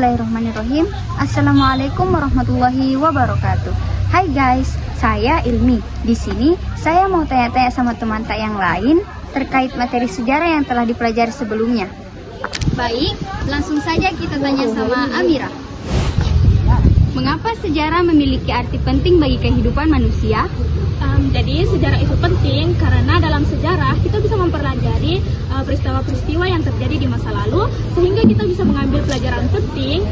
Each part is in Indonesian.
Bismillahirrahmanirrahim. Assalamualaikum warahmatullahi wabarakatuh. Hai guys, saya Ilmi. Di sini saya mau tanya-tanya sama teman tak yang lain terkait materi sejarah yang telah dipelajari sebelumnya. Baik, langsung saja kita tanya sama Amira. Mengapa sejarah memiliki arti penting bagi kehidupan manusia? Jadi sejarah itu penting karena dalam sejarah kita bisa mempelajari peristiwa-peristiwa yang terjadi di masa lalu, sehingga kita bisa mengambil pelajaran penting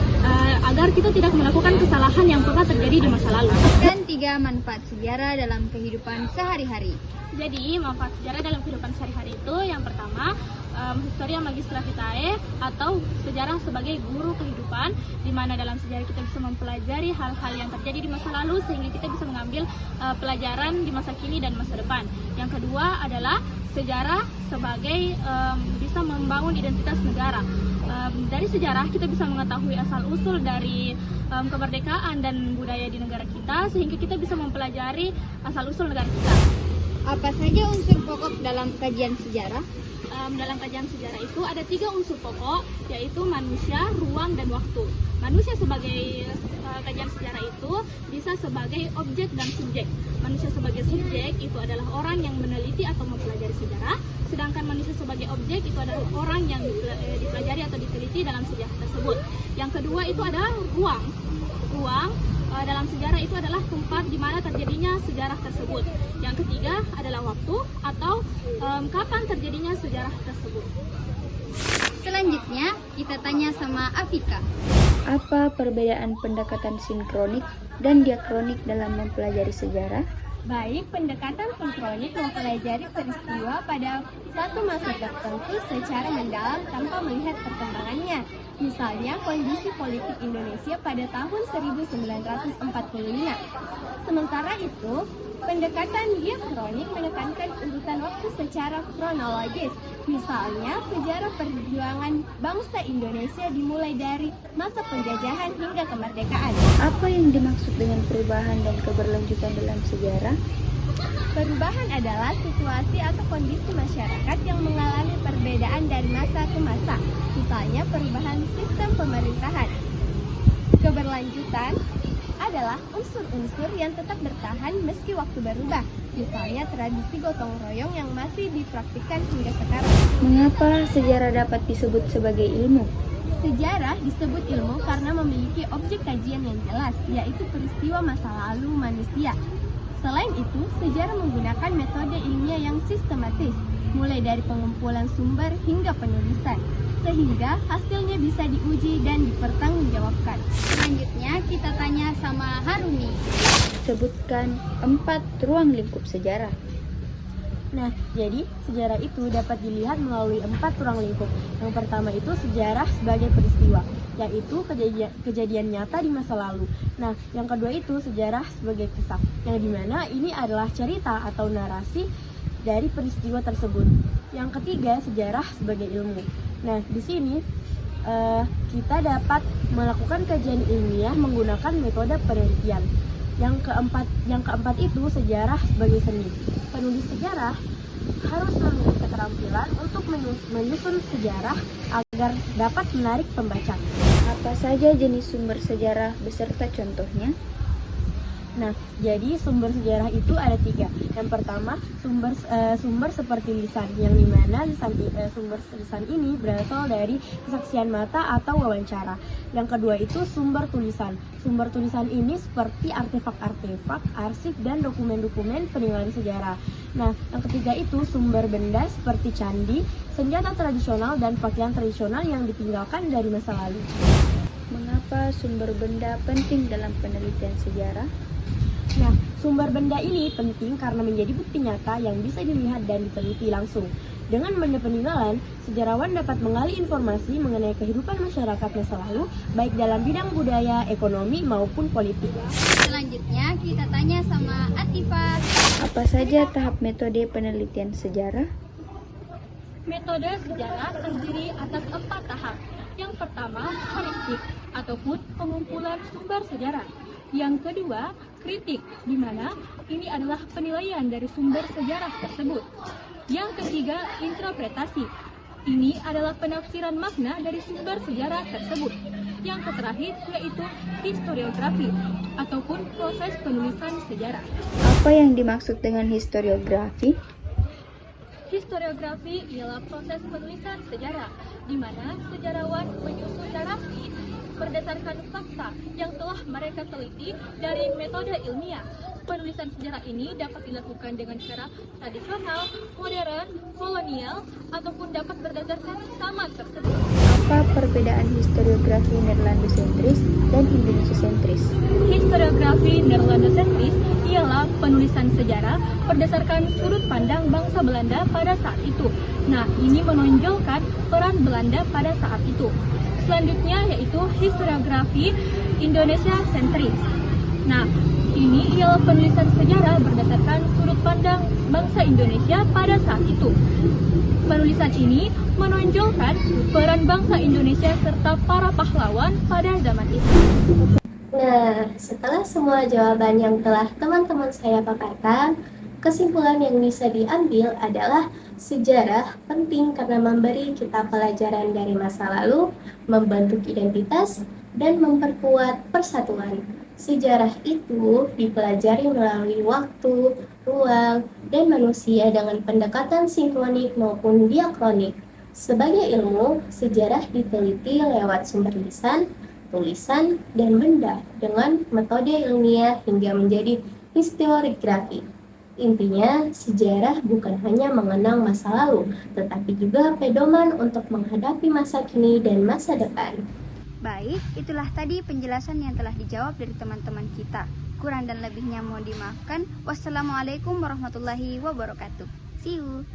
agar kita tidak melakukan kesalahan yang pernah terjadi di masa lalu. Dan 3 manfaat sejarah dalam kehidupan sehari-hari. Jadi manfaat sejarah dalam kehidupan sehari-hari itu yang pertama, Historia Magistra Vitae atau sejarah sebagai guru kehidupan, di mana dalam sejarah kita bisa mempelajari hal-hal yang terjadi di masa lalu sehingga kita bisa mengambil pelajaran di masa kini dan masa depan. Yang kedua adalah sejarah sebagai bisa membangun identitas negara. Dari sejarah kita bisa mengetahui asal-usul dari kemerdekaan dan budaya di negara kita, sehingga kita bisa mempelajari asal-usul negara kita. Apa saja unsur pokok dalam kajian sejarah? Dalam kajian sejarah itu ada 3 unsur pokok, yaitu manusia, ruang, dan waktu. Manusia sebagai kajian sejarah itu bisa sebagai objek dan subjek. Manusia sebagai subjek itu adalah orang yang meneliti atau mempelajari sejarah, sedangkan manusia sebagai objek itu adalah orang yang dipelajari atau diteliti dalam sejarah tersebut. Yang kedua itu adalah ruang. Ruang dalam sejarah itu adalah tempat di mana terjadinya sejarah tersebut. Yang ketiga adalah waktu atau kapan terjadinya sejarah tersebut. Selanjutnya kita tanya sama Afika. Apa perbedaan pendekatan sinkronik dan diakronik dalam mempelajari sejarah? Baik, pendekatan sinkronik mempelajari peristiwa pada satu masa tertentu secara mendalam tanpa melihat perkembangannya. Misalnya kondisi politik Indonesia pada tahun 1945. Sementara itu, pendekatan diakronik menekankan urutan waktu secara kronologis. Misalnya, sejarah perjuangan bangsa Indonesia dimulai dari masa penjajahan hingga kemerdekaan. Apa yang dimaksud dengan perubahan dan keberlanjutan dalam sejarah? Perubahan adalah situasi atau kondisi masyarakat yang mengalami perbedaan dari masa ke masa. Misalnya, perubahan sistem pemerintahan. Keberlanjutan adalah unsur-unsur yang tetap bertahan meski waktu berubah. Misalnya tradisi gotong royong yang masih dipraktikkan hingga sekarang. Mengapa sejarah dapat disebut sebagai ilmu? Sejarah disebut ilmu karena memiliki objek kajian yang jelas, yaitu peristiwa masa lalu manusia. Selain itu, sejarah menggunakan metode ilmiah yang sistematis, mulai dari pengumpulan sumber hingga penulisan, sehingga hasilnya bisa diuji dan dipertanggungjawabkan. Selanjutnya kita tanya sama Harumi. Sebutkan 4 ruang lingkup sejarah. Nah, jadi sejarah itu dapat dilihat melalui 4 ruang lingkup. Yang pertama itu sejarah sebagai peristiwa, yaitu kejadian nyata di masa lalu. Nah, yang kedua itu sejarah sebagai kisah, yang dimana ini adalah cerita atau narasi dari peristiwa tersebut. Yang ketiga, sejarah sebagai ilmu. Nah, di sini kita dapat melakukan kajian ilmiah menggunakan metode penelitian. Yang keempat itu sejarah sebagai seni. Penulis sejarah harus memiliki keterampilan untuk menyusun sejarah agar dapat menarik pembaca. Apa saja jenis sumber sejarah beserta contohnya? Nah, jadi sumber sejarah itu ada 3. Yang pertama, sumber seperti lisan, yang dimana sumber lisan ini berasal dari kesaksian mata atau wawancara. Yang kedua itu sumber tulisan. Sumber tulisan ini seperti artefak-artefak, arsip, dan dokumen-dokumen peninggalan sejarah. Nah, yang ketiga itu sumber benda seperti candi, senjata tradisional, dan pakaian tradisional yang ditinggalkan dari masa lalu. Mengapa sumber benda penting dalam penelitian sejarah? Nah, sumber benda ini penting karena menjadi bukti nyata yang bisa dilihat dan diteliti langsung. Dengan benda peninggalan, sejarawan dapat menggali informasi mengenai kehidupan masyarakat masa lalu, baik dalam bidang budaya, ekonomi, maupun politik. Selanjutnya kita tanya sama Atifa. Apa saja tahap metode penelitian sejarah? Metode sejarah terdiri atas 4 tahap. Yang pertama, heuristik ataupun pengumpulan sumber sejarah. Yang kedua, kritik, di mana ini adalah penilaian dari sumber sejarah tersebut. Yang ketiga, interpretasi. Ini adalah penafsiran makna dari sumber sejarah tersebut. Yang terakhir yaitu historiografi ataupun proses penulisan sejarah. Apa yang dimaksud dengan historiografi? Historiografi ialah proses penulisan sejarah, di mana sejarawan menyusun narasi berdasarkan fakta yang telah mereka teliti dari metode ilmiah. Penulisan sejarah ini dapat dilakukan dengan cara tradisional, modern, kolonial, ataupun dapat berdasarkan zaman tersebut. Apa perbedaan historiografi Nederlandosentris dan Indonesiasentris? Historiografi Nederlandosentris ialah penulisan sejarah berdasarkan sudut pandang bangsa Belanda pada saat itu. Nah, ini menonjolkan peran Belanda pada saat itu. Selanjutnya yaitu historiografi Indonesia-sentris. Nah, ini ialah penulisan sejarah berdasarkan sudut pandang bangsa Indonesia pada saat itu. Penulisan ini menonjolkan peran bangsa Indonesia serta para pahlawan pada zaman itu. Nah, setelah semua jawaban yang telah teman-teman saya paparkan, kesimpulan yang bisa diambil adalah sejarah penting karena memberi kita pelajaran dari masa lalu, membentuk identitas, dan memperkuat persatuan. Sejarah itu dipelajari melalui waktu, ruang, dan manusia dengan pendekatan sinkronik maupun diakronik. Sebagai ilmu, sejarah diteliti lewat sumber lisan, tulisan, dan benda dengan metode ilmiah hingga menjadi historiografi. Intinya, sejarah bukan hanya mengenang masa lalu, tetapi juga pedoman untuk menghadapi masa kini dan masa depan. Baik, itulah tadi penjelasan yang telah dijawab dari teman-teman kita. Kurang dan lebihnya mohon dimaafkan. Wassalamualaikum warahmatullahi wabarakatuh. See you.